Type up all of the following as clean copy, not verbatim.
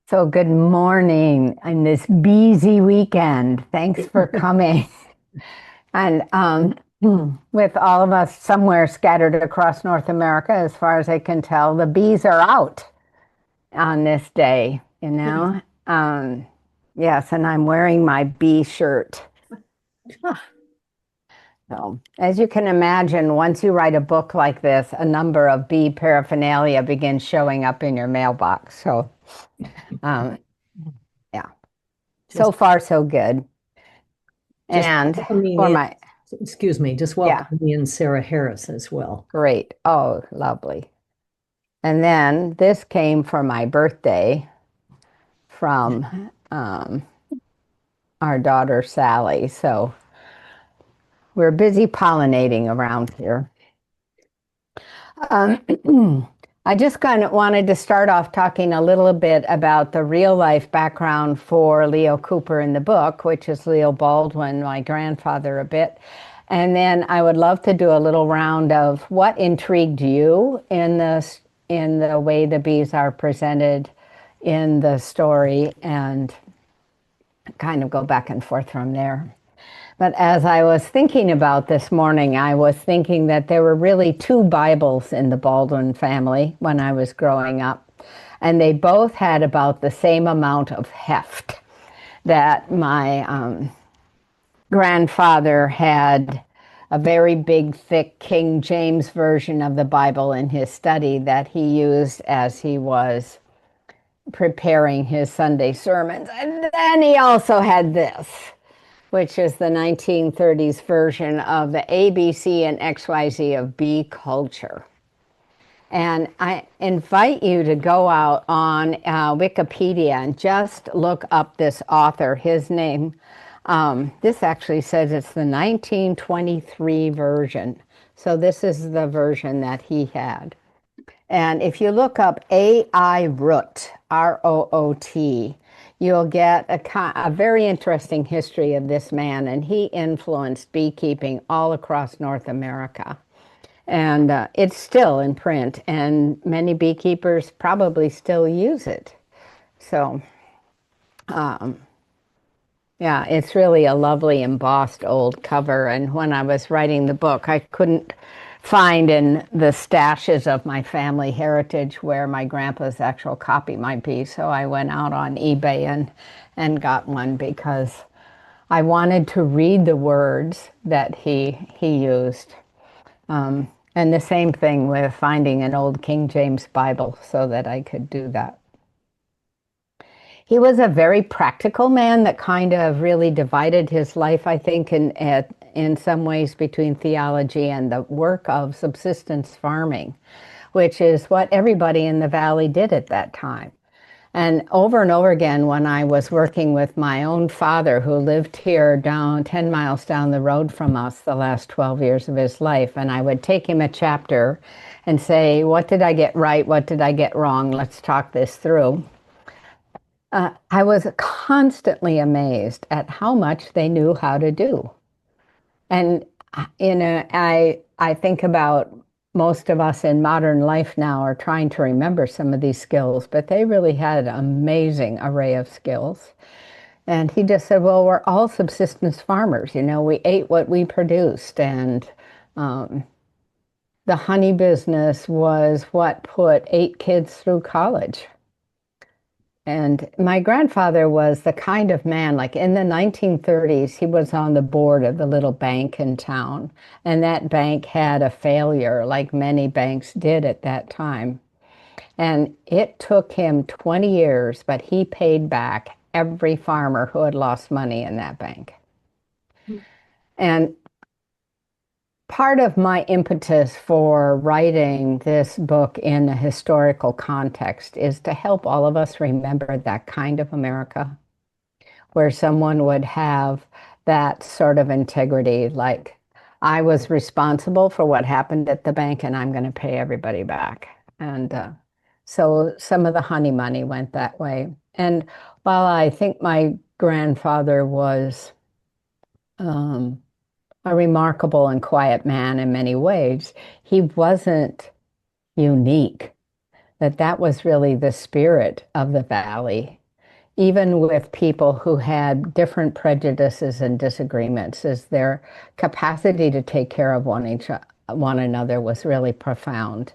So good morning on this busy weekend. Thanks for coming. And with all of us somewhere scattered across North America, as far as I can tell, the bees are out on this day, you know? Um, yes, and I'm wearing my bee shirt. So, as you can imagine, once you write a book like this, a number of bee paraphernalia begins showing up in your mailbox. So, um, yeah, so Just far, so good. just And welcoming for in, my, excuse me, just yeah, welcoming in Sarah Harris as well. great. Oh, lovely. And then this came for my birthday from our daughter Sally. So we're busy pollinating around here. I just kind of wanted to start off talking a little bit about the real life background for Leo Cooper in the book, which is Leo Baldwin, my grandfather, a bit. And then I would love to do a little round of what intrigued you in the way the bees are presented in the story and kind of go back and forth from there. But as I was thinking about this morning, I was thinking that there were really two Bibles in the Baldwin family when I was growing up. And they both had about the same amount of heft. That my grandfather had a very big, thick King James version of the Bible in his study that he used as he was preparing his Sunday sermons. And then he also had this, which is the 1930s version of the ABC and XYZ of bee culture. And I invite you to go out on Wikipedia and just look up this author, his name. This actually says it's the 1923 version. So this is the version that he had. And if you look up A.I. Root, Root, you'll get a very interesting history of this man. And he influenced beekeeping all across North America. And it's still in print, and many beekeepers probably still use it. So, yeah, it's really a lovely embossed old cover. And when I was writing the book, I couldn't find in the stashes of my family heritage where my grandpa's actual copy might be. So I went out on eBay and got one because I wanted to read the words that he used. And the same thing with finding an old King James Bible so that I could do that. He was a very practical man that kind of really divided his life, I think, in some ways between theology and the work of subsistence farming, which is what everybody in the valley did at that time. And over again, when I was working with my own father, who lived here down 10 miles down the road from us the last 12 years of his life, and I would take him a chapter and say, what did I get right? What did I get wrong? Let's talk this through. I was constantly amazed at how much they knew how to do. And I think about most of us in modern life now are trying to remember some of these skills, but they really had an amazing array of skills. And he just said, well, we're all subsistence farmers. We ate what we produced. And um, the honey business was what put 8 kids through college. And my grandfather was the kind of man, like in the 1930s, he was on the board of the little bank in town. And that bank had a failure, like many banks did at that time. And it took him 20 years, but he paid back every farmer who had lost money in that bank. And part of my impetus for writing this book in a historical context is to help all of us remember that kind of America, where someone would have that sort of integrity, like I was responsible for what happened at the bank and I'm going to pay everybody back. And so some of the honey money went that way. And while I think my grandfather was um, a remarkable and quiet man in many ways, he wasn't unique. that that was really the spirit of the valley, even with people who had different prejudices and disagreements, is their capacity to take care of one another was really profound.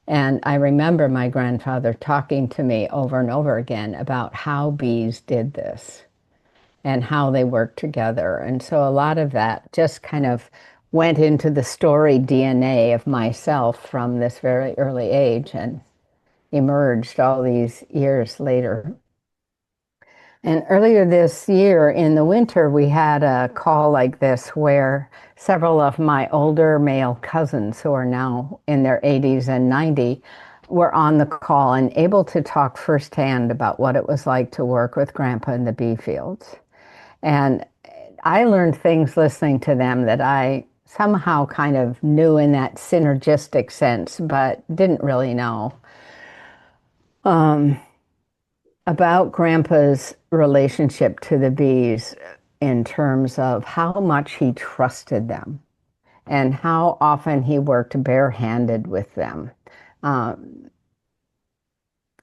And I remember my grandfather talking to me over and over again about how bees did this and how they worked together. And so a lot of that just kind of went into the story DNA of myself from this very early age and emerged all these years later. And earlier this year in the winter, we had a call like this where several of my older male cousins, who are now in their 80s and 90, were on the call and able to talk firsthand about what it was like to work with Grandpa in the bee fields. And I learned things listening to them that I somehow kind of knew in that synergistic sense, but didn't really know. Um, about Grandpa's relationship to the bees in terms of how much he trusted them and how often he worked barehanded with them, um,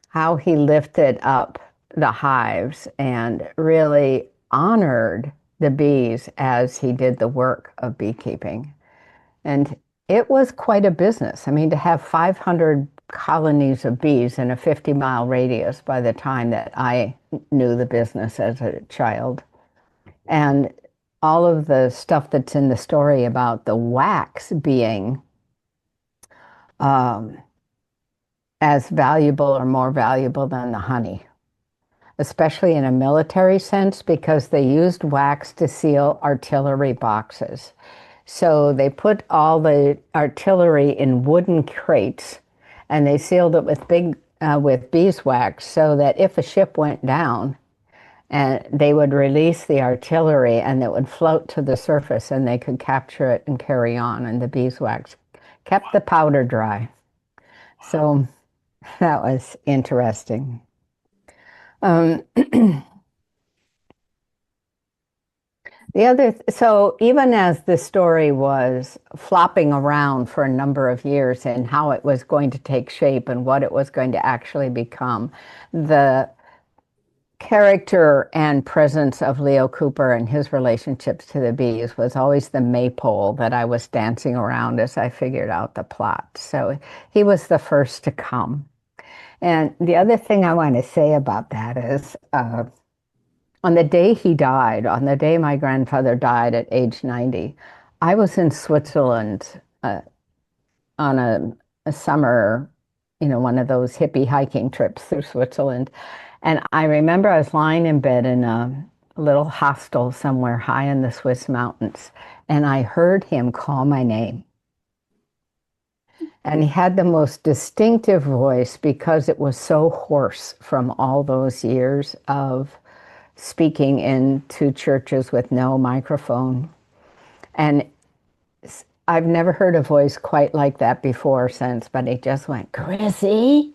how he lifted up the hives and really honored the bees as he did the work of beekeeping. And it was quite a business. I mean, to have 500 colonies of bees in a 50-mile radius by the time that I knew the business as a child. And all of the stuff that's in the story about the wax being um, as valuable or more valuable than the honey, especially in a military sense, because they used wax to seal artillery boxes. So they put all the artillery in wooden crates and they sealed it with beeswax so that if a ship went down, and they would release the artillery and it would float to the surface and they could capture it and carry on, and the beeswax kept the powder dry. So that was interesting. The so even as the story was flopping around for a number of years and how it was going to take shape and what it was going to actually become, the character and presence of Leo Cooper and his relationships to the bees was always the maypole that I was dancing around as I figured out the plot. So he was the first to come. And the other thing I want to say about that is on the day he died, on the day my grandfather died at age 90, I was in Switzerland on a summer, one of those hippie hiking trips through Switzerland. And I remember I was lying in bed in a little hostel somewhere high in the Swiss mountains, and I heard him call my name. And he had the most distinctive voice because it was so hoarse from all those years of speaking into churches with no microphone. And I've never heard a voice quite like that before or since, but it just went, Chrissy.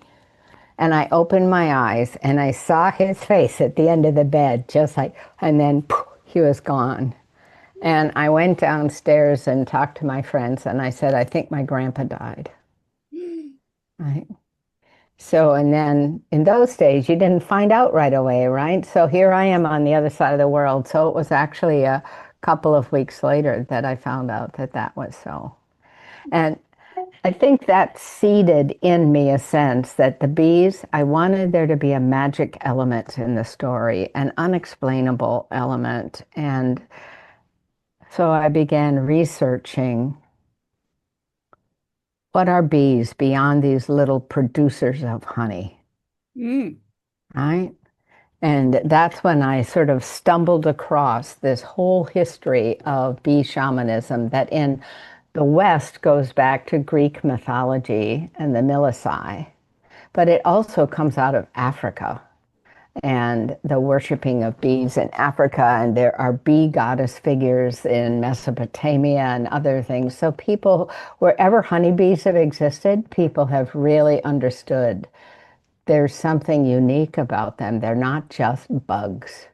And I opened my eyes and I saw his face at the end of the bed, just like, and then poof, he was gone. And I went downstairs and talked to my friends and I said, I think my grandpa died. Right. So, and then in those days, you didn't find out right away, right? So here I am on the other side of the world. So it was actually a couple of weeks later that I found out that that was so. And I think that seeded in me a sense that the bees, I wanted there to be a magic element in the story, an unexplainable element. And so I began researching what are bees beyond these little producers of honey, right? And that's when I sort of stumbled across this whole history of bee shamanism that in the West goes back to Greek mythology and the Milesai, but it also comes out of Africa and the worshiping of bees in Africa. And there are bee goddess figures in Mesopotamia and other things. So people, wherever honeybees have existed, people have really understood there's something unique about them. They're not just bugs.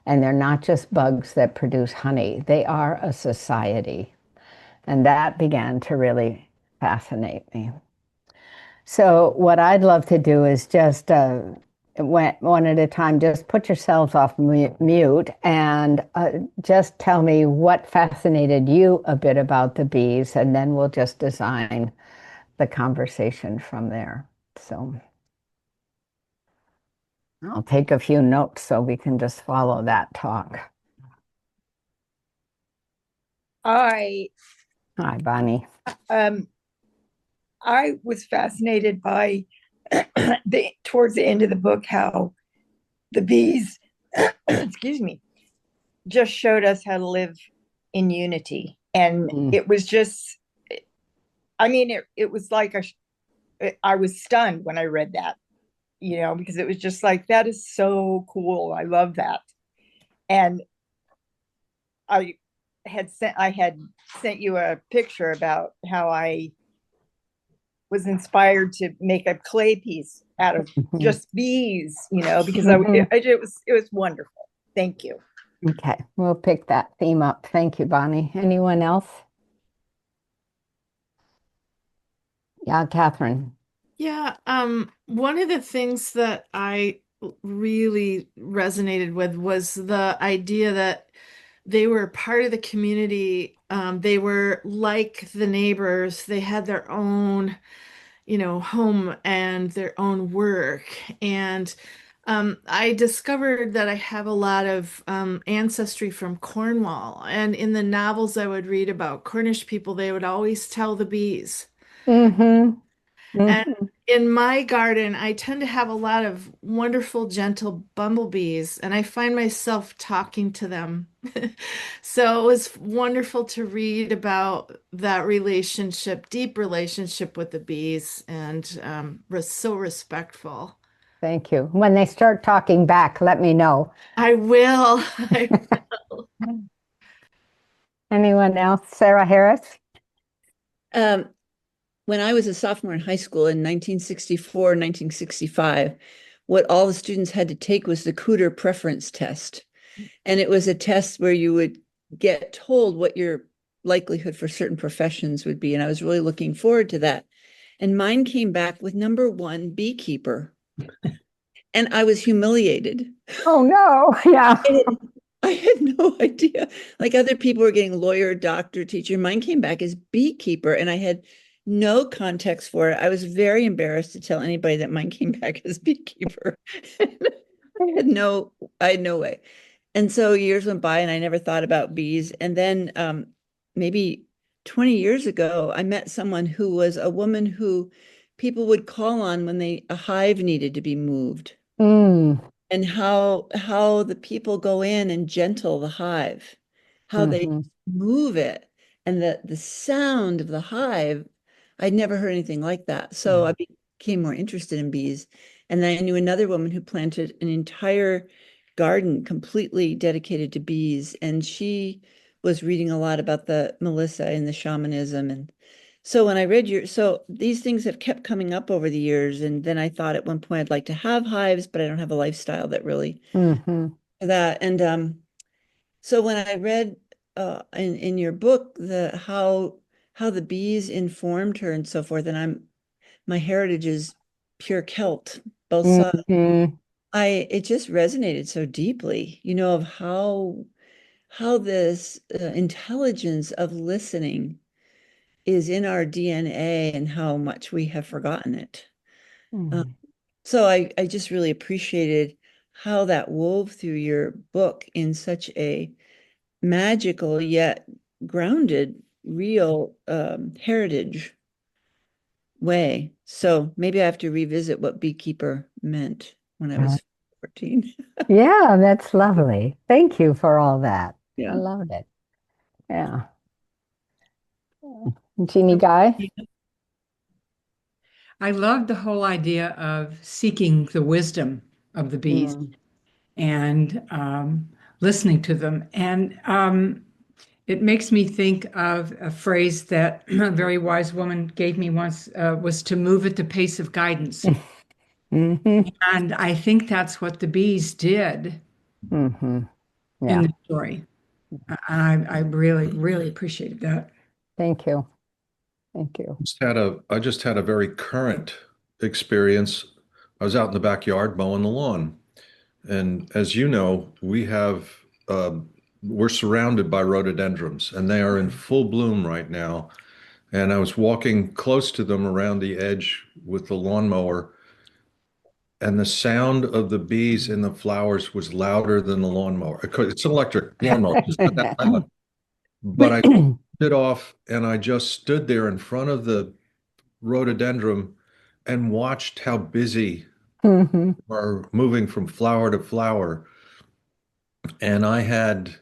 And they're not just bugs that produce honey. They are a society. And that began to really fascinate me. So what I'd love to do is just one at a time, just put yourselves off mute and just tell me what fascinated you a bit about the bees, and then we'll just design the conversation from there. So I'll take a few notes so we can just follow that talk. I Hi, Bonnie. um I was fascinated by the towards the end of the book how the bees excuse me just showed us how to live in unity. And Mm. it was just, I mean, it was like I was stunned when I read that, because it was just like, that is so cool. I love that. And I I had sent you a picture about how I was inspired to make a clay piece out of Mhm. just bees, because Mhm. it was wonderful. Thank you. Okay, we'll pick that theme up. Thank you, Bonnie. Anyone else? Yeah, Catherine. Yeah, one of the things that I really resonated with was the idea that they were part of the community. They were like the neighbors. They had their own, home and their own work. And I discovered that I have a lot of ancestry from Cornwall. And in the novels I would read about Cornish people, they would always tell the bees. Mm-hmm. And Mm-hmm. in my garden, I tend to have a lot of wonderful, gentle bumblebees, and I find myself talking to them. So it was wonderful to read about that relationship, deep relationship with the bees, and was so respectful. Thank you. When they start talking back, let me know. I will. I will. Anyone else? Sarah Harris? Um, when I was a sophomore in high school in 1964, 1965, what all the students had to take was the Cooter preference test. And it was a test where you would get told what your likelihood for certain professions would be. And I was really looking forward to that. And mine came back with number one, beekeeper. And I was humiliated. Oh no. Yeah. I had no idea. Like other people were getting lawyer, doctor, teacher. Mine came back as beekeeper, and I had no context for it. I was very embarrassed to tell anybody that mine came back as beekeeper. I had no way. And so years went by and I never thought about bees. And then maybe 20 years ago, I met someone who was a woman who people would call on when a hive needed to be moved, Mm. and how the people go in and gentle the hive, how they Mm-hmm. move it, and the sound of the hive. I'd never heard anything like that. So I became more interested in bees. And then I knew another woman who planted an entire garden completely dedicated to bees. And she was reading a lot about the Melissa and the shamanism. And so when I read so these things have kept coming up over the years. And then I thought at one point I'd like to have hives, but I don't have a lifestyle that really Mm-hmm. that. And so when I read in your book how the bees informed her and so forth, and my heritage is pure Celt, both sides. Mm-hmm. It just resonated so deeply, of how this intelligence of listening is in our DNA and how much we have forgotten it. Uh, Mm. so I just really appreciated how that wove through your book in such a magical yet grounded, real heritage way. So maybe I have to revisit what beekeeper meant when I was 14. Yeah, that's lovely. Thank you for all that. I Yeah. loved it. Yeah. Jeannie Guy? I love the whole idea of seeking the wisdom of the bees Mm. and listening to them. And it makes me think of a phrase that a very wise woman gave me once was to move at the pace of guidance. Mm-hmm. And I think that's what the bees did Mm-hmm. in Yeah. the story. I really, really appreciated that. Thank you. Thank you. I just had a very current experience, I was out in the backyard mowing the lawn. And as you know, we're surrounded by rhododendrons and they are in full bloom right now. And I was walking close to them around the edge with the lawnmower, and the sound of the bees in the flowers was louder than the lawnmower. It's an electric lawnmower, it's not that loud. But I turned it off and I just stood there in front of the rhododendron and watched how busy Mhm. are moving from flower to flower. And I had,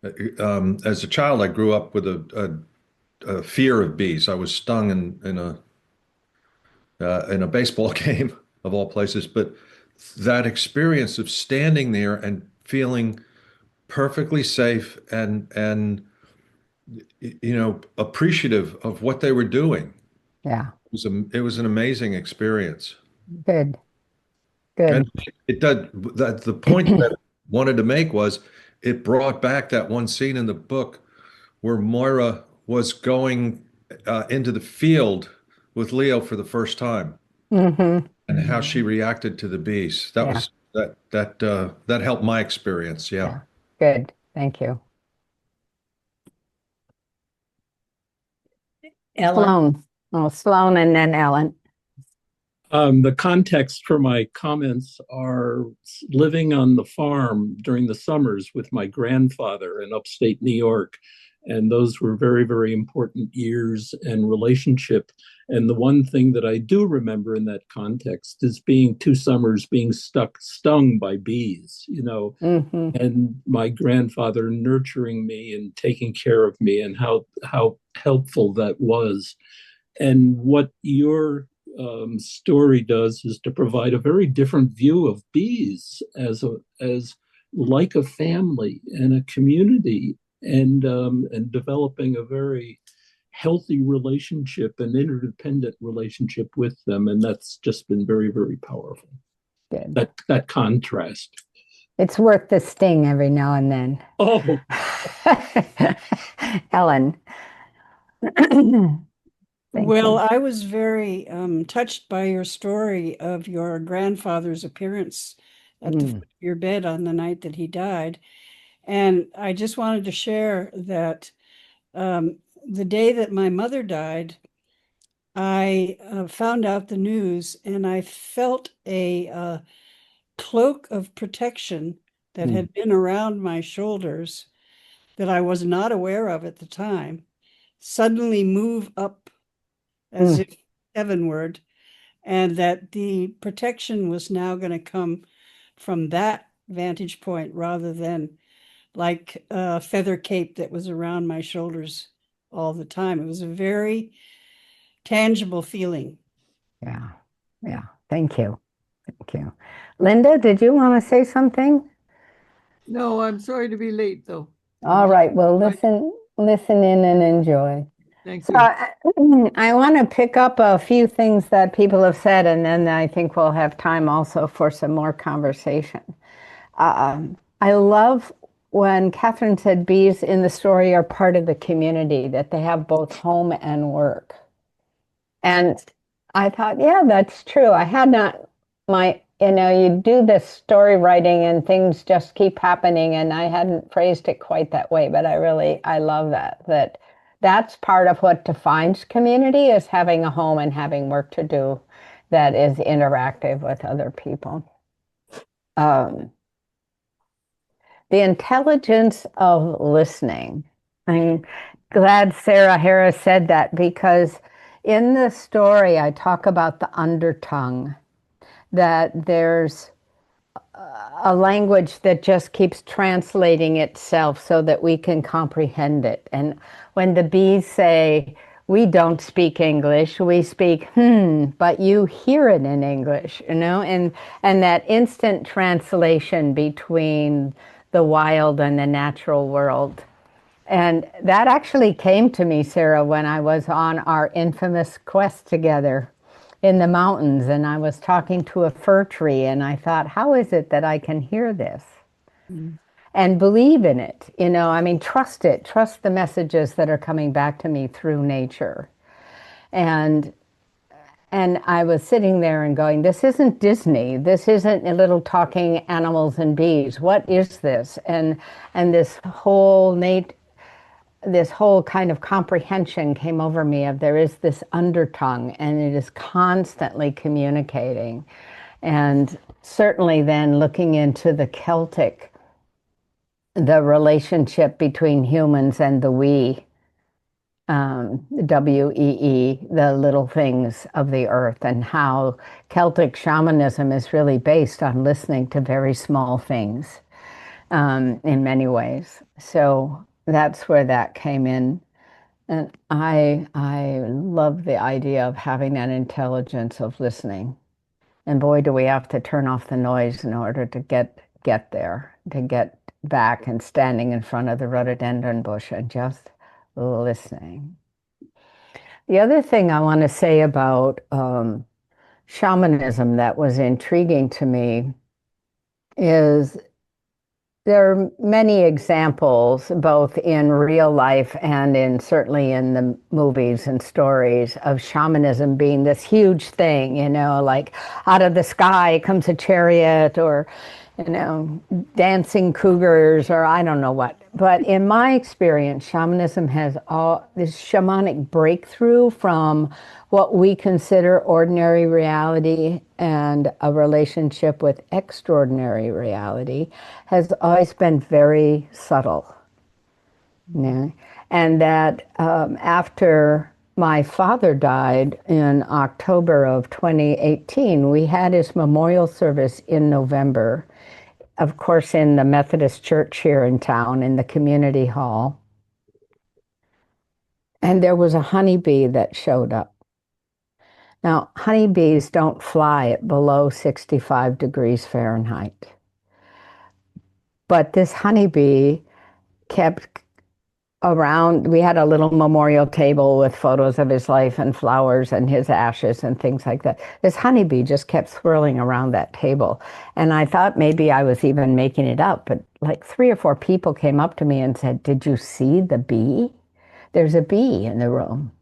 as a child, I grew up with a fear of bees. I was stung in a baseball game of all places. But that experience of standing there and feeling perfectly safe and appreciative of what they were doing. Yeah, It was an amazing experience. good, And good. it did that. The point that I wanted to make was it brought back that one scene in the book where Moira was going into the field with Leo for the first time Hmm. and how she reacted to the bees. Yeah, That helped my experience. Yeah. yeah, good. Thank you. Ellen, Sloan. Oh, Sloan and then Ellen. The context for my comments are living on the farm during the summers with my grandfather in upstate New York. And those were very, very important years and relationship. And the one thing that I do remember in that context is being 2 summers being stung by bees, Hmm. and my grandfather nurturing me and taking care of me and how helpful that was. And what your story does is to provide a very different view of bees as like a family and a community, and developing a very healthy relationship and interdependent relationship with them. And that's just been very, very powerful. Good. That contrast. It's worth the sting every now and then. Oh, Ellen. Thank Well, you. I was very touched by your story of your grandfather's appearance at the foot of your bed on the night that he died. And I just wanted to share that the day that my mother died, I found out the news and I felt a cloak of protection that had been around my shoulders that I was not aware of at the time suddenly move up as if heavenward, and that the protection was now going to come from that vantage point rather than like a feather cape that was around my shoulders all the time. It was a very tangible feeling. Yeah, yeah. Thank you. Thank you. Linda, did you want to say something? No, I'm sorry to be late, though. All right. Well, listen in and enjoy. Thank So you. I want to pick up a few things that people have said, and then I think we'll have time also for some more conversation. I love when Catherine said bees in the story are part of the community, that they have both home and work. And I thought, yeah, that's true. I had not you do this story writing and things just keep happening, and I hadn't phrased it quite that way, but I love that's part of what defines community, is having a home and having work to do that is interactive with other people. The intelligence of listening. I'm glad Sarah Harris said that, because in the story I talk about the undertongue, that there's a language that just keeps translating itself so that we can comprehend it. And when the bees say, we don't speak English, we speak, but you hear it in English, and that instant translation between the wild and the natural world. And that actually came to me, Sarah, when I was on our infamous quest together in the mountains, and I was talking to a fir tree, and I thought, how is it that I can hear this and believe in it? Trust it, trust the messages that are coming back to me through nature. And and I was sitting there and going, this isn't Disney. This isn't little talking animals and bees. What is this? And this whole kind of comprehension came over me of there is this undertongue and it is constantly communicating. And certainly then looking into the relationship between humans and the we, WEE, the little things of the earth, and how Celtic shamanism is really based on listening to very small things in many ways. So that's where that came in. And I love the idea of having that intelligence of listening. And boy, do we have to turn off the noise in order to get there, to get back and standing in front of the rhododendron bush and just listening. The other thing I want to say about shamanism that was intriguing to me is there are many examples, both in real life and certainly in the movies and stories, of shamanism being this huge thing, like out of the sky comes a chariot, or, dancing cougars, or I don't know what. But in my experience, shamanism has all this shamanic breakthrough from what we consider ordinary reality and a relationship with extraordinary reality has always been very subtle. Yeah. And that after my father died in October of 2018, we had his memorial service in November, of course, in the Methodist Church here in town, in the community hall. And there was a honeybee that showed up. Now, honeybees don't fly at below 65 degrees Fahrenheit. But this honeybee kept around. We had a little memorial table with photos of his life and flowers and his ashes and things like that. This honeybee just kept swirling around that table. And I thought maybe I was even making it up, but like 3 or 4 people came up to me and said, "Did you see the bee? There's a bee in the room."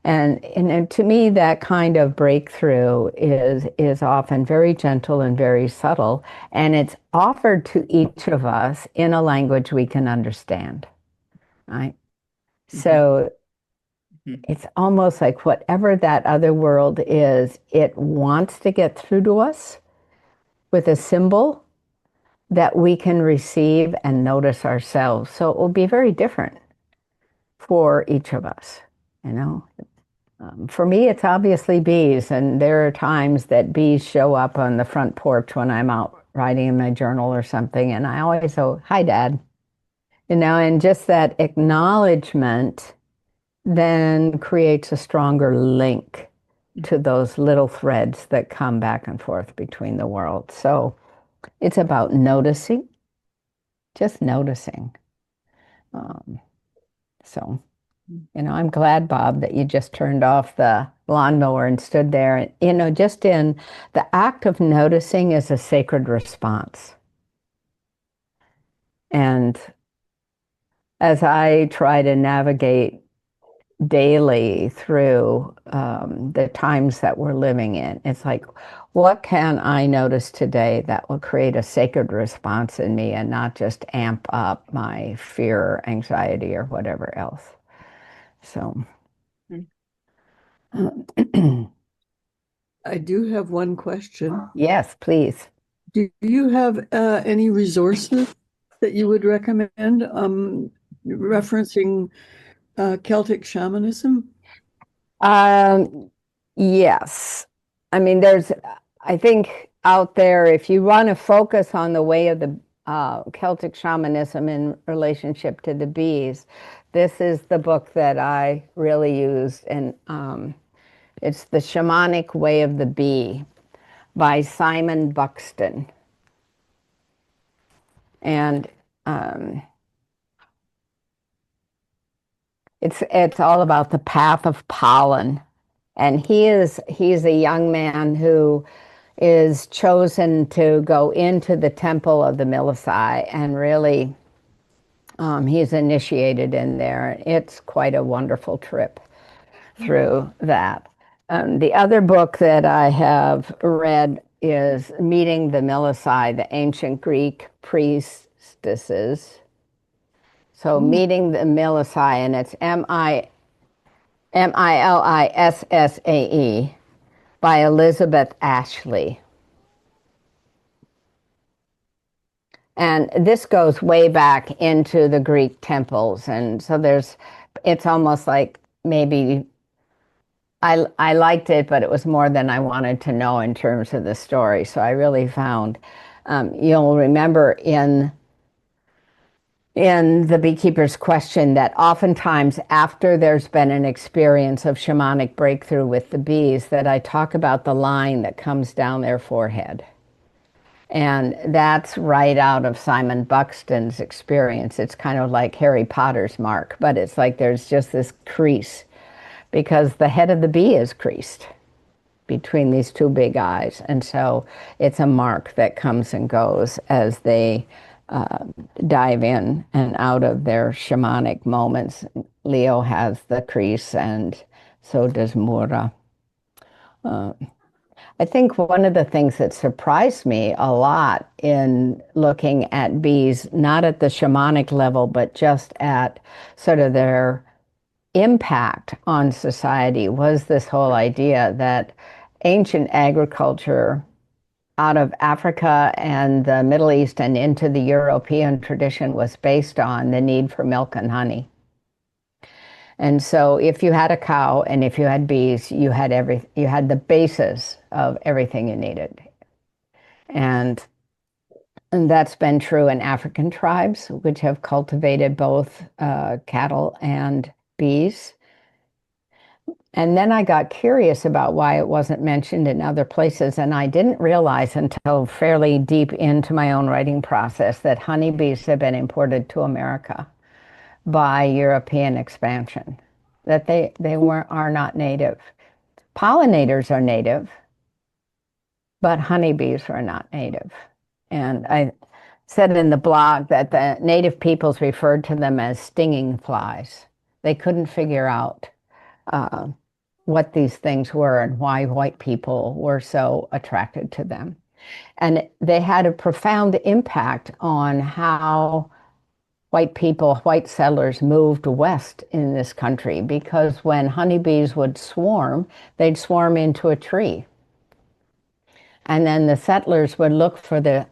And to me, that kind of breakthrough is often very gentle and very subtle, and it's offered to each of us in a language we can understand, right? Mm-hmm. So it's almost like whatever that other world is, it wants to get through to us with a symbol that we can receive and notice ourselves. So it will be very different for each of us, For me, it's obviously bees, and there are times that bees show up on the front porch when I'm out writing in my journal or something, and I always go, "Hi, Dad." And just that acknowledgement then creates a stronger link to those little threads that come back and forth between the worlds. So it's about noticing, just noticing. I'm glad, Bob, that you just turned off the lawnmower and stood there. Just in the act of noticing is a sacred response. And as I try to navigate daily through the times that we're living in, it's like, what can I notice today that will create a sacred response in me and not just amp up my fear or anxiety or whatever else? So I do have one question. Yes, please. Do you have any resources that you would recommend referencing Celtic shamanism? Yes. I mean, I think out there, if you want to focus on the way of the Celtic shamanism in relationship to the bees, this is the book that I really used, and it's The Shamanic Way of the Bee by Simon Buxton. And it's all about the path of pollen. And he's a young man who is chosen to go into the temple of the Milisai, and really he's initiated in there. It's quite a wonderful trip through that. The other book that I have read is Meeting the Milici, the Ancient Greek Priestesses. So Meeting the Milici, and it's Millissae by Elizabeth Ashley. And this goes way back into the Greek temples. And so it's almost like maybe I liked it, but it was more than I wanted to know in terms of the story. So I really found, you'll remember in the Beekeeper's question that oftentimes after there's been an experience of shamanic breakthrough with the bees, that I talk about the line that comes down their forehead. And that's right out of Simon Buxton's experience. It's kind of like Harry Potter's mark, but it's like there's just this crease because the head of the bee is creased between these two big eyes. And so it's a mark that comes and goes as they dive in and out of their shamanic moments. Leo has the crease, and so does Mura. I think one of the things that surprised me a lot in looking at bees, not at the shamanic level, but just at sort of their impact on society, was this whole idea that ancient agriculture out of Africa and the Middle East and into the European tradition was based on the need for milk and honey. And so if you had a cow and if you had bees, you had the basis of everything you needed. And that's been true in African tribes, which have cultivated both cattle and bees. And then I got curious about why it wasn't mentioned in other places. And I didn't realize until fairly deep into my own writing process that honeybees have been imported to America by European expansion, that they are not native. Pollinators are native, but honeybees are not native. And I said in the blog that the native peoples referred to them as stinging flies. They couldn't figure out what these things were and why white people were so attracted to them. And they had a profound impact on how white settlers moved west in this country, because when honeybees would swarm, they'd swarm into a tree. And then the settlers would look for the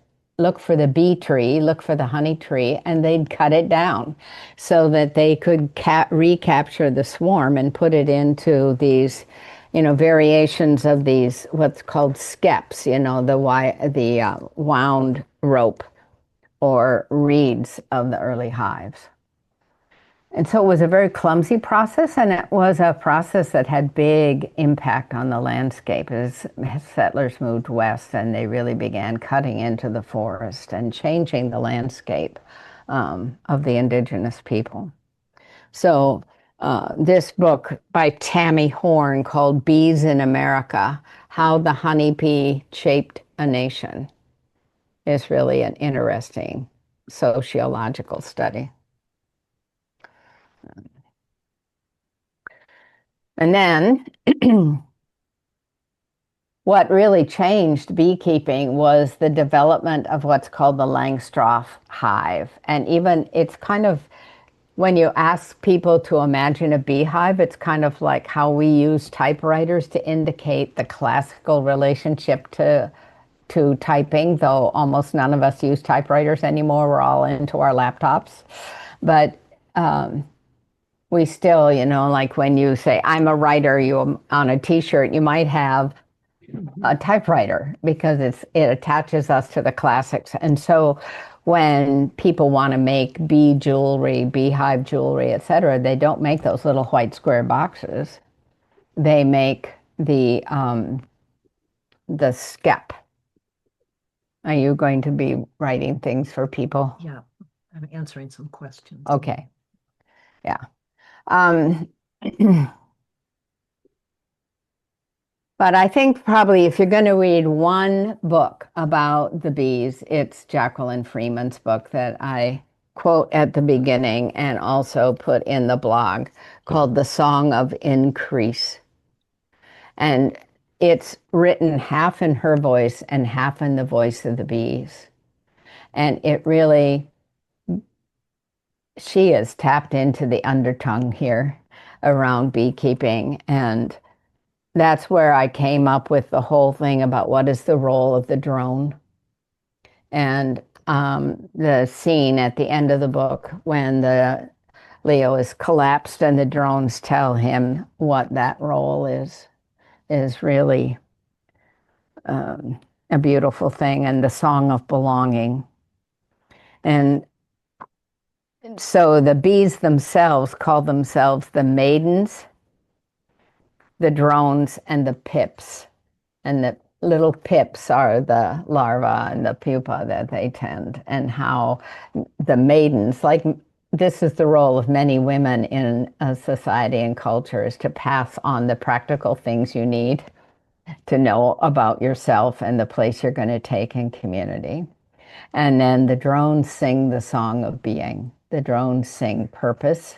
bee tree, look for the honey tree, and they'd cut it down so that they could recapture the swarm and put it into these, variations of these, what's called skeps, the wound rope or reeds of the early hives. And so it was a very clumsy process, and it was a process that had big impact on the landscape as settlers moved west and they really began cutting into the forest and changing the landscape of the indigenous people. So this book by Tammy Horn called Bees in America, How the Honeybee Shaped a Nation, is really an interesting sociological study. And then what really changed beekeeping was the development of what's called the Langstroth hive. And even it's kind of, when you ask people to imagine a beehive, it's kind of like how we use typewriters to indicate the classical relationship to typing, though almost none of us use typewriters anymore. We're all into our laptops. But we still, like when you say, I'm a writer, on a t-shirt, you might have a typewriter because it attaches us to the classics. And so when people want to make bee jewelry, beehive jewelry, etc., they don't make those little white square boxes. They make the skep. Are you going to be writing things for people? Yeah, I'm answering some questions. Okay. Yeah. But I think probably if you're going to read one book about the bees, it's Jacqueline Freeman's book that I quote at the beginning and also put in the blog, called The Song of Increase. And it's written half in her voice and half in the voice of the bees. And it really, she is tapped into the undertongue here around beekeeping. And that's where I came up with the whole thing about what is the role of the drone. And the scene at the end of the book when the Leo is collapsed and the drones tell him what that role is really a beautiful thing, and the song of belonging. And so the bees themselves call themselves the maidens, the drones, and the pips. And the little pips are the larva and the pupa that they tend, and how the maidens, like this is the role of many women in a society and culture, is to pass on the practical things you need to know about yourself and the place you're going to take in community. And then the drones sing the song of being. The drones sing purpose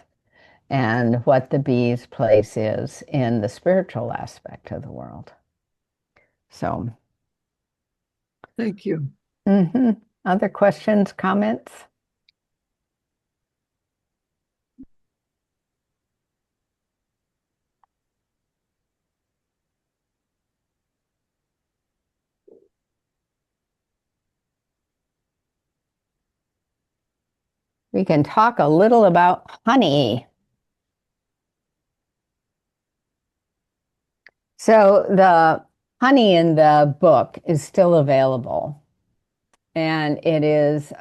and what the bee's place is in the spiritual aspect of the world. So, Thank you. Other questions, comments? We can talk a little about honey. So the honey in the book is still available, and it is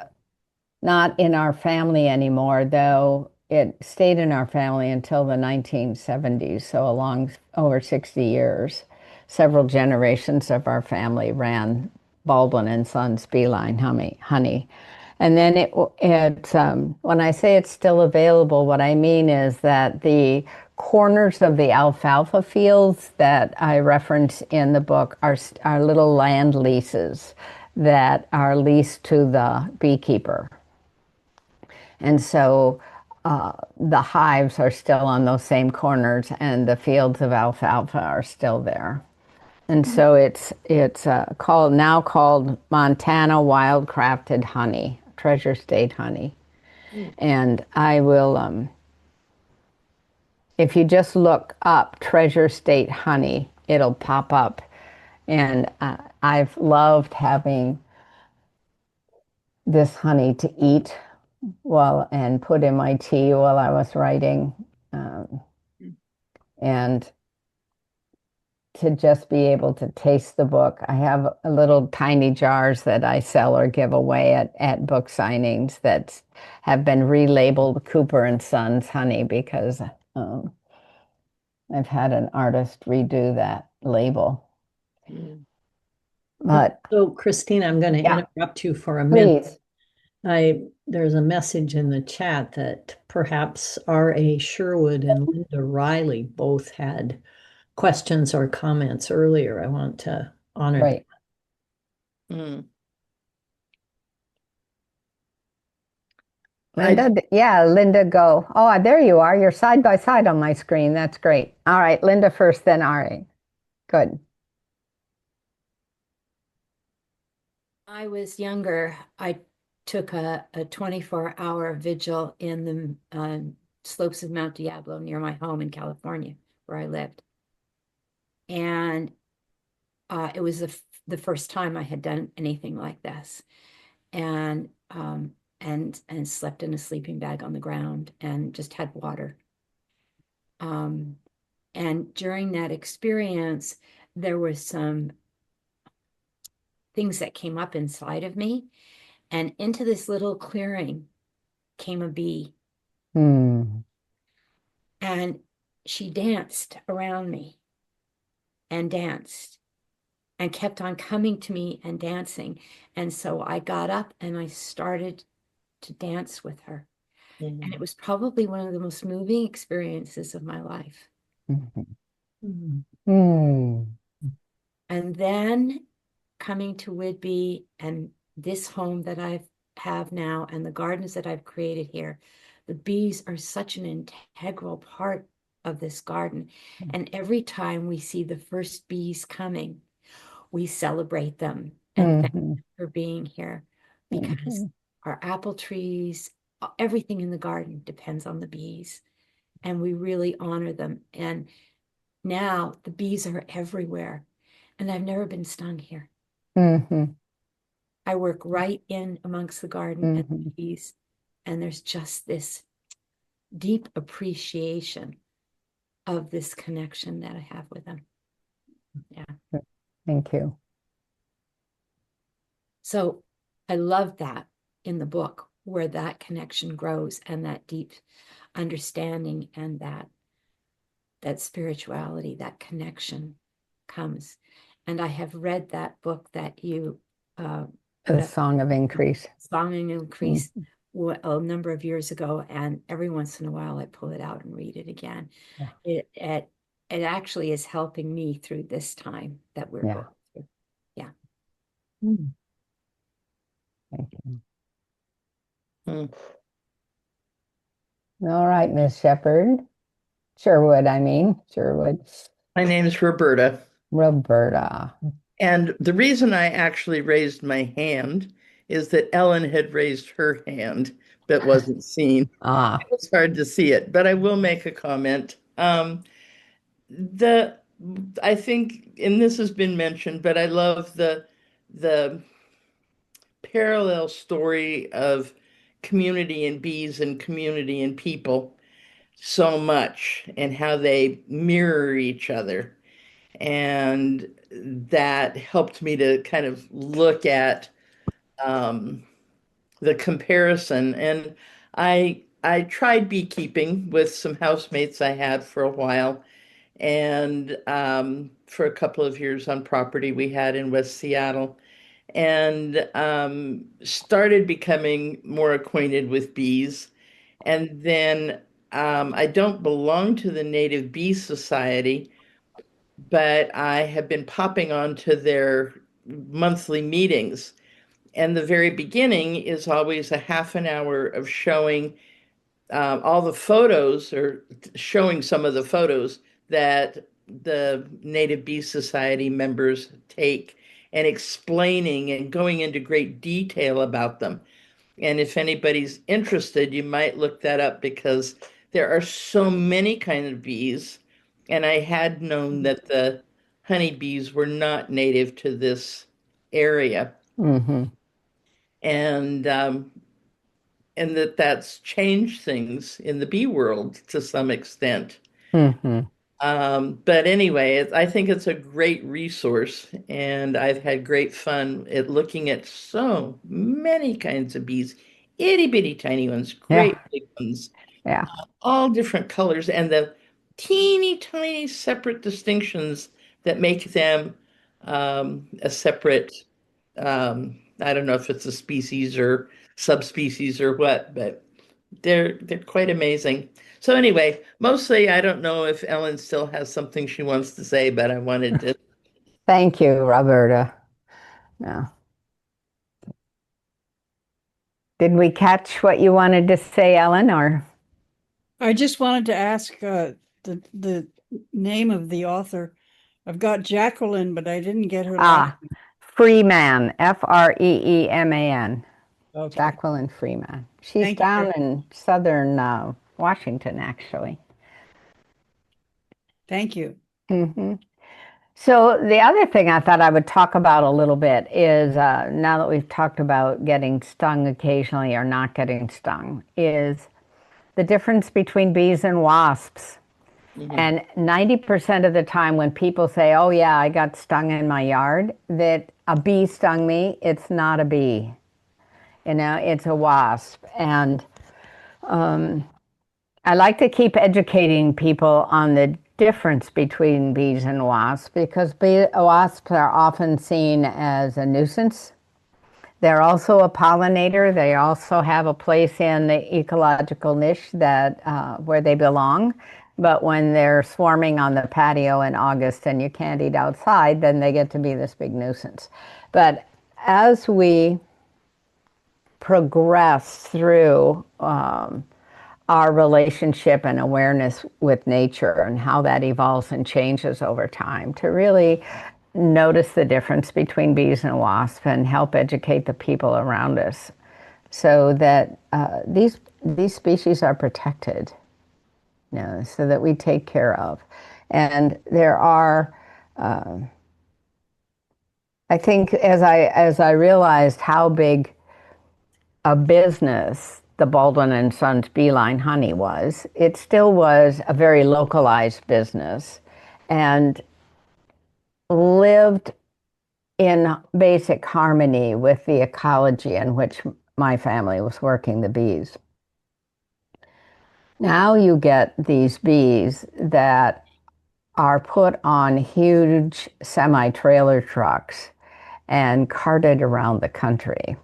not in our family anymore, though it stayed in our family until the 1970s, so over 60 years. Several generations of our family ran Baldwin and Sons Beeline honey. And then when I say it's still available, what I mean is that the corners of the alfalfa fields that I reference in the book are little land leases that are leased to the beekeeper. And so the hives are still on those same corners, and the fields of alfalfa are still there. And so it's called Montana Wildcrafted Honey, Treasure State Honey. And I will, if you just look up Treasure State Honey, it'll pop up. And I've loved having this honey to eat and put in my tea while I was writing, and to just be able to taste the book. I have little tiny jars that I sell or give away at book signings that have been relabeled Cooper and Sons honey, because I've had an artist redo that label. But So Christina, I'm going to interrupt you for a minute. There's a message in the chat that perhaps R.A. Sherwood and Linda Riley both had questions or comments earlier. I want to honor right. Linda, go. Oh, there you are. You're side by side on my screen. That's great. All right, Linda first, then Ari. Good. I was younger. I took a 24-hour vigil in the slopes of Mount Diablo near my home in California, where I lived. And it was the first time I had done anything like this. And slept in a sleeping bag on the ground and just had water. And during that experience, there was some things that came up inside of me, and into this little clearing came a bee. And she danced around me and danced and kept on coming to me and dancing. And so I got up and I started to dance with her. And it was probably one of the most moving experiences of my life. And then coming to Whidbey and this home that I have now and the gardens that I've created here, the bees are such an integral part of this garden. And every time we see the first bees coming, we celebrate them and thank them for being here, because our apple trees, everything in the garden depends on the bees, and we really honor them. And now the bees are everywhere, and I've never been stung here. I work right in amongst the garden and the bees, and there's just this deep appreciation of this connection that I have with them. Yeah. Thank you. So I love that in the book, where that connection grows and that deep understanding and that spirituality, that connection comes. And I have read that book that you The Song of Increase. Song of Increase a number of years ago, and every once in a while I pull it out and read it again. Yeah. It actually is helping me through this time that we're going through. Yeah. Thank you. All right, Miss Shepherd. Sherwood. My name is Roberta. Roberta. And the reason I actually raised my hand is that Ellen had raised her hand but wasn't seen. It's hard to see it, but I will make a comment. I think, and this has been mentioned, but I love the parallel story of community and bees and community and people so much, and how they mirror each other. And that helped me to kind of look at the comparison. And I tried beekeeping with some housemates I had for a while, and for a couple of years on property we had in West Seattle, and started becoming more acquainted with bees. And then I don't belong to the Native Bee Society, but I have been popping onto their monthly meetings. And the very beginning is always a half an hour of showing all the photos, or showing some of the photos that the Native Bee Society members take, and explaining and going into great detail about them. And if anybody's interested, you might look that up, because there are so many kinds of bees. And I had known that the honeybees were not native to this area. And that's changed things in the bee world to some extent. But anyway, I think it's a great resource, and I've had great fun at looking at so many kinds of bees, itty bitty tiny ones, great big ones, all different colors, and the teeny tiny separate distinctions that make them a separate, I don't know if it's a species or subspecies or what, but they're quite amazing. So anyway, mostly I don't know if Ellen still has something she wants to say, but I wanted to. Thank you, Roberta. Yeah. Did we catch what you wanted to say, Ellen, or? I just wanted to ask the name of the author. I've got Jacqueline, but I didn't get her last name. Freeman, Freeman. Okay. Jacqueline Freeman. She's down in southern Washington, actually. Thank you. So the other thing I thought I would talk about a little bit is, now that we've talked about getting stung occasionally or not getting stung, is the difference between bees and wasps. And 90% of the time when people say, oh yeah, I got stung in my yard, that a bee stung me, it's not a bee. It's a wasp. And I like to keep educating people on the difference between bees and wasps, because wasps are often seen as a nuisance. They're also a pollinator. They also have a place in the ecological niche that where they belong. But when they're swarming on the patio in August and you can't eat outside, then they get to be this big nuisance. But as we progress through our relationship and awareness with nature and how that evolves and changes over time, to really notice the difference between bees and wasps and help educate the people around us so that these species are protected, so that we take care of. And there are, I think, as I realized how big a business the Baldwin and Sons beeline honey was, it still was a very localized business and lived in basic harmony with the ecology in which my family was working the bees. Now you get these bees that are put on huge semi-trailer trucks and carted around the country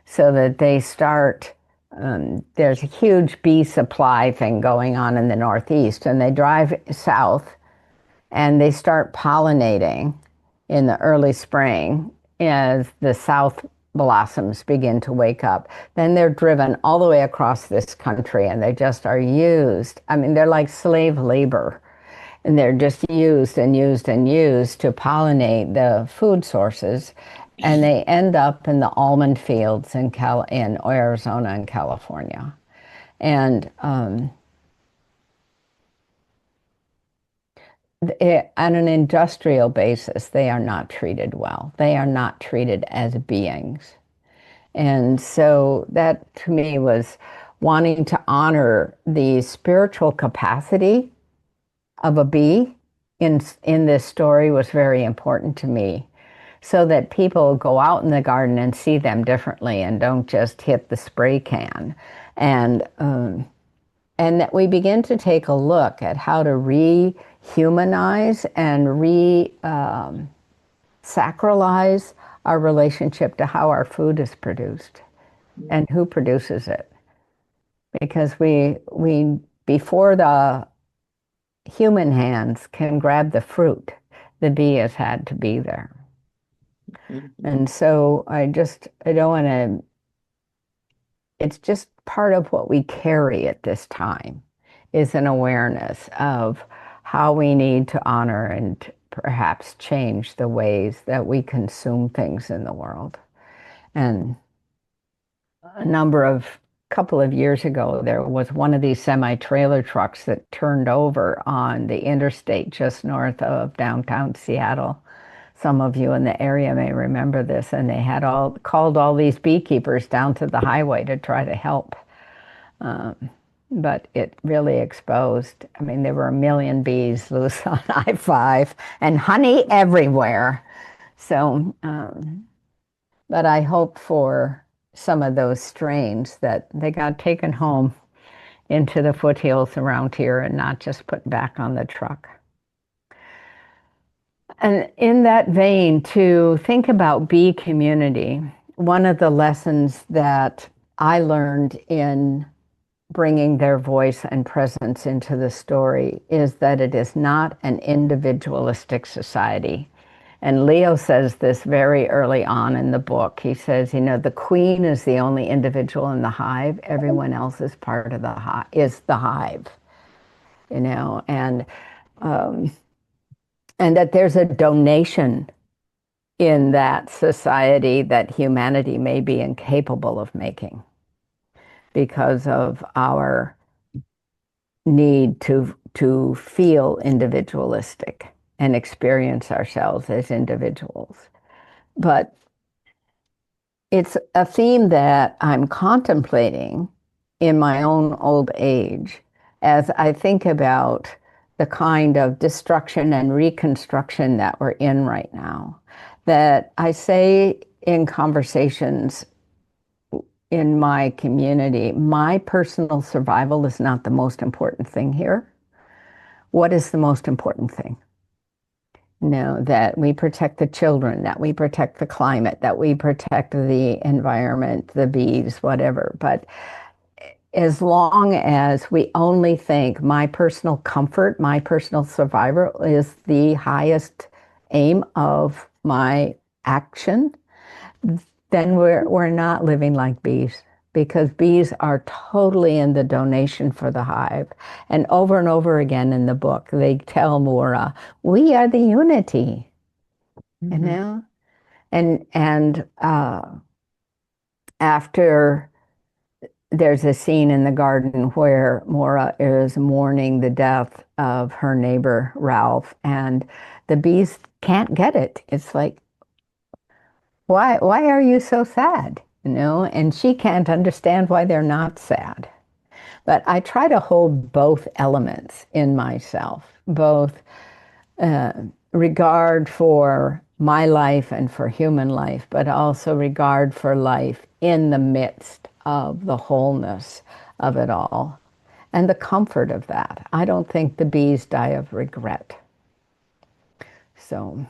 so that they start, there's a huge bee supply thing going on in the Northeast, and they drive south and they start pollinating in the early spring as the south blossoms begin to wake up. Then they're driven all the way across this country and they just are used. I mean, they're like slave labor, and they're just used and used and used to pollinate the food sources. And they end up in the almond fields in Arizona and California. And on an industrial basis, they are not treated well. They are not treated as beings. And so that to me was wanting to honor the spiritual capacity of a bee in this story was very important to me, so that people go out in the garden and see them differently and don't just hit the spray can. And that we begin to take a look at how to rehumanize and sacralize our relationship to how our food is produced and who produces it. Because we before the human hands can grab the fruit, the bee has had to be there. And so I don't want to, it's just part of what we carry at this time, is an awareness of how we need to honor and perhaps change the ways that we consume things in the world. And couple of years ago, there was one of these semi-trailer trucks that turned over on the interstate just north of downtown Seattle. Some of you in the area may remember this, and they had called all these beekeepers down to the highway to try to help. But it really exposed, I mean, there were 1 million bees loose on I-5 and honey everywhere. So, but I hope for some of those strains that they got taken home into the foothills around here and not just put back on the truck. And in that vein, to think about bee community, one of the lessons that I learned in bringing their voice and presence into the story is that it is not an individualistic society. And Leo says this very early on in the book. He says, the queen is the only individual in the hive. Everyone else is part of the hive, and that there's a donation in that society that humanity may be incapable of making because of our need to feel individualistic and experience ourselves as individuals. But it's a theme that I'm contemplating in my own old age as I think about the kind of destruction and reconstruction that we're in right now. That I say in conversations in my community, my personal survival is not the most important thing here. What is the most important thing? That we protect the children, that we protect the climate, that we protect the environment, the bees, whatever. But as long as we only think my personal comfort, my personal survival is the highest aim of my action, then we're not living like bees. because bees are totally in the donation for the hive. And over again in the book, they tell Mora, we are the unity, you know? And after there's a scene in the garden where Mora is mourning the death of her neighbor, Ralph, and the bees can't get it. It's like, why are you so sad? You know, and she can't understand why they're not sad. But I try to hold both elements in myself, both regard for my life and for human life, but also regard for life in the midst of the wholeness of it all and the comfort of that. I don't think the bees die of regret. So,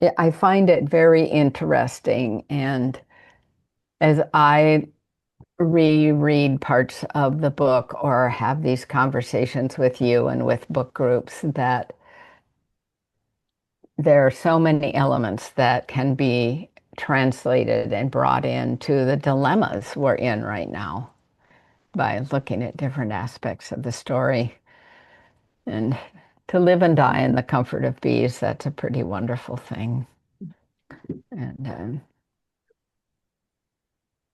yeah, I find it very interesting. And as I reread parts of the book or have these conversations with you and with book groups, that there are so many elements that can be translated and brought into the dilemmas we're in right now by looking at different aspects of the story. And to live and die in the comfort of bees, that's a pretty wonderful thing. And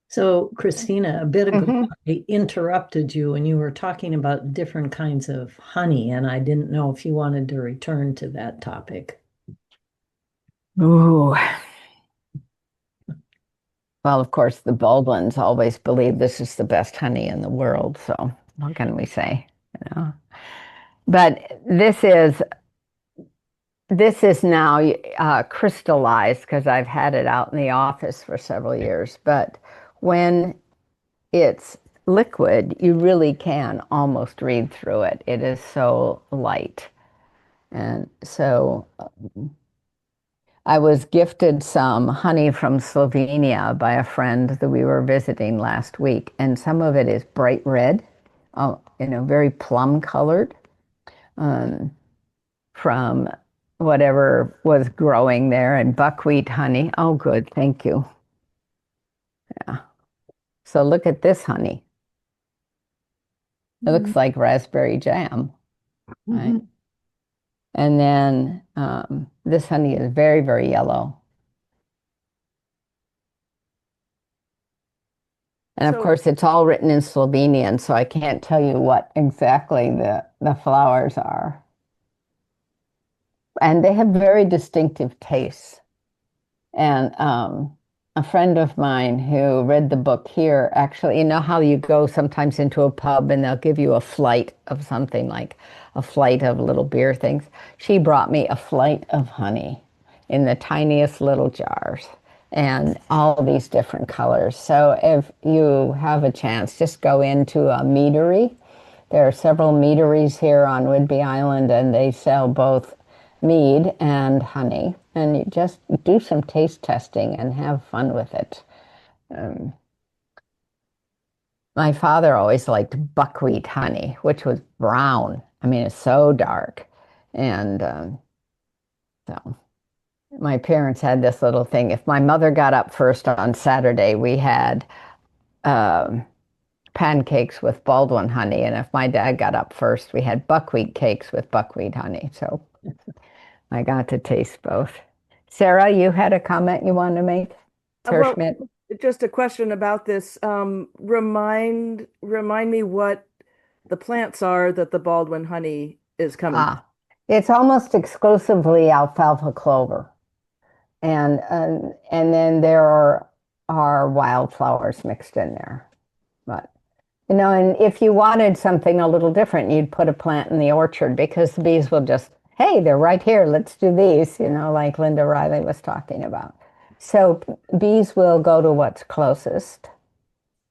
so, Christina, a bit ago, I interrupted you when you were talking about different kinds of honey, and I didn't know if you wanted to return to that topic. ooh. Well, of course, the Baldwins always believe this is the best honey in the world. So what can we say? You know? But this is now crystallized because I've had it out in the office for several years. But when it's liquid, you really can almost read through it. It is so light. And so I was gifted some honey from Slovenia by a friend that we were visiting last week, and some of it is bright red, very plum colored, from whatever was growing there, and buckwheat honey. Oh, good, thank you. Yeah. So look at this honey. It looks like raspberry jam, right? And then this honey is very, very yellow. And of course, it's all written in Slovenian, so I can't tell you what exactly the flowers are. And they have very distinctive tastes. And a friend of mine who read the book here, actually, you know how you go sometimes into a pub and they'll give you a flight of something, like a flight of little beer things? She brought me a flight of honey in the tiniest little jars and all these different colors. So if you have a chance, just go into a meadery. There are several meaderies here on Whidbey Island, and they sell both mead and honey. And you just do some taste testing and have fun with it. My father always liked buckwheat honey, which was brown. I mean, it's so dark. And so my parents had this little thing. If my mother got up first on Saturday, we had pancakes with Baldwin honey. And if my dad got up first, we had buckwheat cakes with buckwheat honey. So I got to taste both. Sarah, you had a comment you wanted to make? Sarah Schmidt? Just a question about this. Remind me what the plants are that the Baldwin honey is coming from. It's almost exclusively alfalfa clover. And then there are wildflowers mixed in there. But, and if you wanted something a little different, you'd put a plant in the orchard, because the bees will just, hey, they're right here, let's do these, like Linda Riley was talking about. So bees will go to what's closest.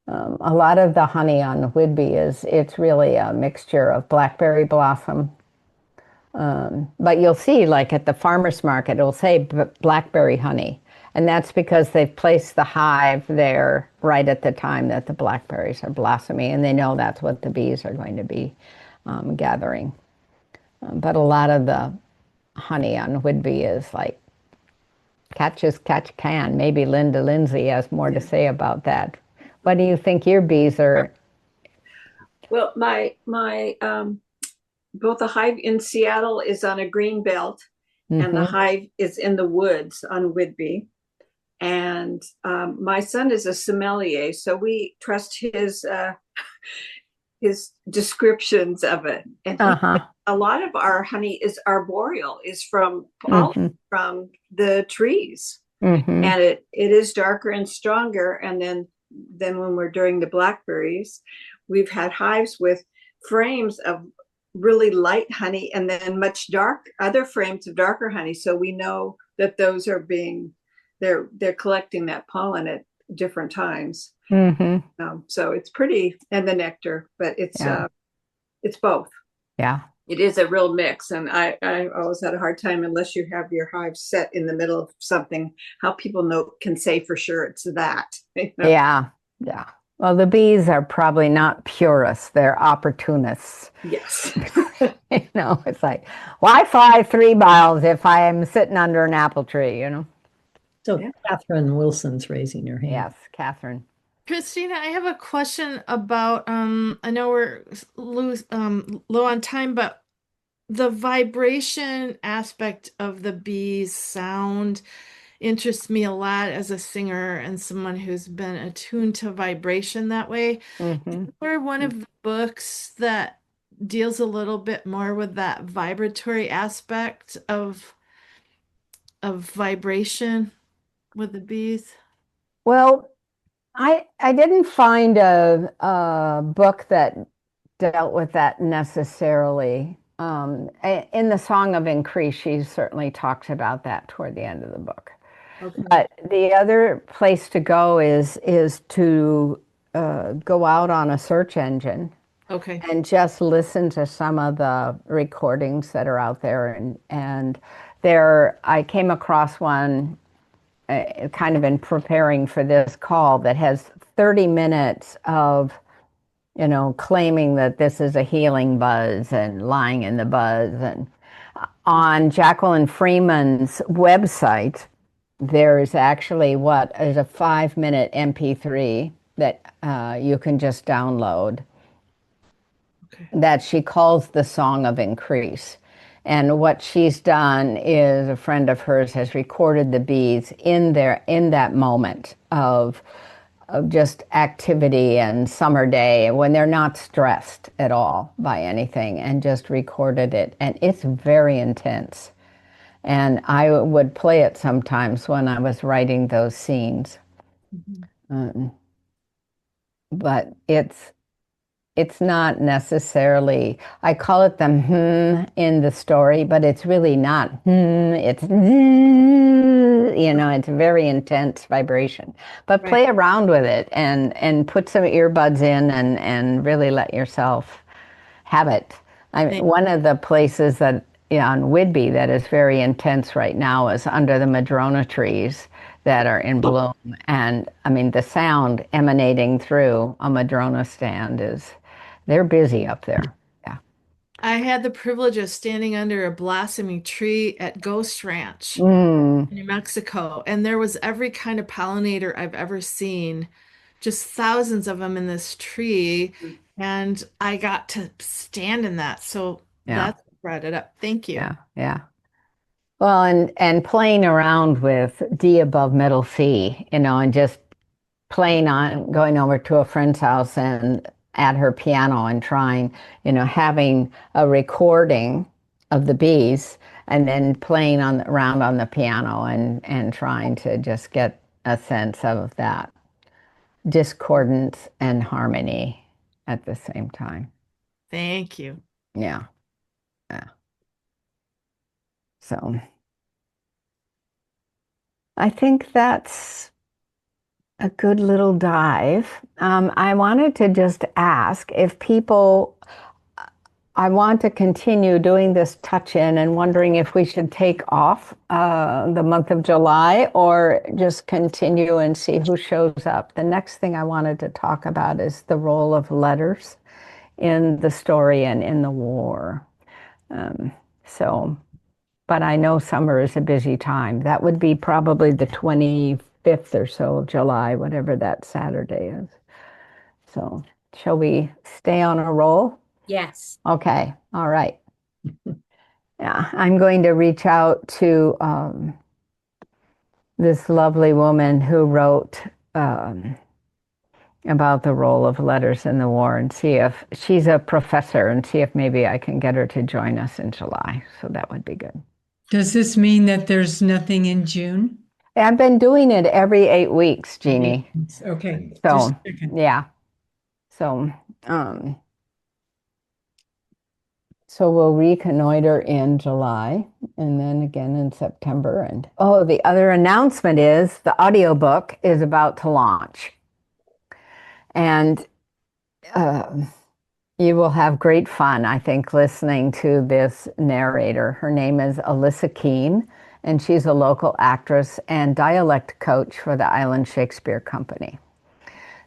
A lot of the honey on Whidbey it's really a mixture of blackberry blossom. But you'll see, like at the farmer's market, it'll say blackberry honey. And that's because they've placed the hive there right at the time that the blackberries are blossoming, and they know that's what the bees are going to be gathering. But a lot of the honey on Whidbey is like catch as catch can. Maybe Linda Lindsay has more to say about that. What do you think your bees are? Well, my both the hive in Seattle is on a green belt, and the hive is in the woods on Whidbey. And my son is a sommelier, so we trust his descriptions of it. And a lot of our honey is arboreal, is from from the trees, and it is darker and stronger. And then when we're doing the blackberries, we've had hives with frames of really light honey, and then other frames of darker honey. So we know that those are they're collecting that pollen at different times. So it's pretty, and the nectar, but it's both. Yeah. It is a real mix. And I always had a hard time, unless you have your hive set in the middle of something, how people can say for sure it's that. You know? Yeah. Well, the bees are probably not purists. They're opportunists. Yes. It's like, why fly 3 miles if I am sitting under an apple tree, So Catherine Wilson's raising her hand. Yes, Catherine. Christina, I have a question about, I know we're low on time, but the vibration aspect of the bees' sound interests me a lot as a singer and someone who's been attuned to vibration that way. Or one of the books that deals a little bit more with that vibratory aspect of vibration with the bees. Well, I didn't find a book that dealt with that necessarily. In the Song of Increase, she certainly talks about that toward the end of the book. Okay. But the other place to go is to go out on a search engine. Okay. And just listen to some of the recordings that are out there. And there, I came across one kind of in preparing for this call that has 30 minutes of, claiming that this is a healing buzz and lying in the buzz. And on Jacqueline Freeman's website, there's actually what is a 5-minute MP3 that you can just download. That she calls the Song of Increase. And what she's done is a friend of hers has recorded the bees in that moment of just activity and summer day when they're not stressed at all by anything, and just recorded it. And it's very intense. And I would play it sometimes when I was writing those scenes. But it's not necessarily, I call it the in the story, but it's really not it's it's a very intense vibration. But play around with it and put some earbuds in and really let yourself have it. One of the places that on Whidbey that is very intense right now is under the madrona trees that are in bloom. And the sound emanating through a madrona stand they're busy up there. Yeah. I had the privilege of standing under a blossoming tree at Ghost Ranch in New Mexico. And there was every kind of pollinator I've ever seen, just thousands of them in this tree. And I got to stand in that. So that's what brought it up. Thank you. Yeah. Well, and playing around with D above middle C, and just playing on, going over to a friend's house and at her piano and trying, having a recording of the bees and then playing around on the piano and trying to just get a sense of that discordance and harmony at the same time. Thank you. Yeah. So I think that's a good little dive. I wanted to just ask if people, I want to continue doing this touch-in and wondering if we should take off the month of July or just continue and see who shows up. The next thing I wanted to talk about is the role of letters in the story and in the war. but I know summer is a busy time. That would be probably the 25th or so of July, whatever that Saturday is. So shall we stay on a roll? Yes. Okay. All right. Yeah, I'm going to reach out to this lovely woman who wrote about the role of letters in the war and see if she's a professor and see if maybe I can get her to join us in July. So that would be good. Does this mean that there's nothing in June? I've been doing it every 8 weeks, Jeannie. Okay. So, yeah. So, so we'll reconnoiter in July and then again in September. And oh, the other announcement is the audiobook is about to launch. And you will have great fun, I think, listening to this narrator. Her name is Alyssa Keene, and she's a local actress and dialect coach for the Island Shakespeare Company.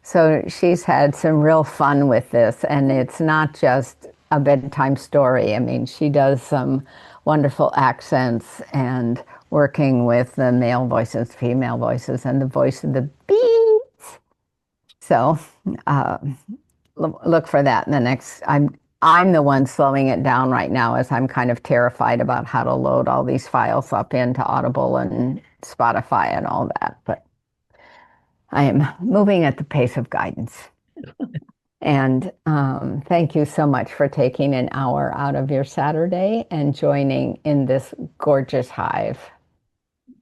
So she's had some real fun with this, and it's not just a bedtime story. I mean, she does some wonderful accents and working with the male voices, female voices, and the voice of the bees. So look for that in the next. I'm the one slowing it down right now, as I'm kind of terrified about how to load all these files up into Audible and Spotify and all that. But I am moving at the pace of guidance. And thank you so much for taking an hour out of your Saturday and joining in this gorgeous hive.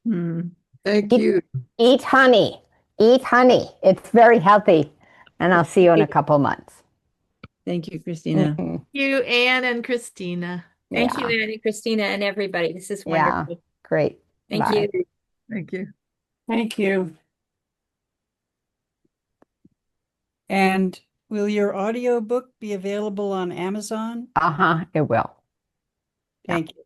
Thank you. Eat honey. Eat honey. It's very healthy. And I'll see you in a couple months. Thank you, Christina. Thank you, Anne and Christina. Thank you, Anne and Christina and everybody. This is wonderful. Yeah, great. Thank Bye. you. Thank you. Thank you. And will your audiobook be available on Amazon? It will. Thank you.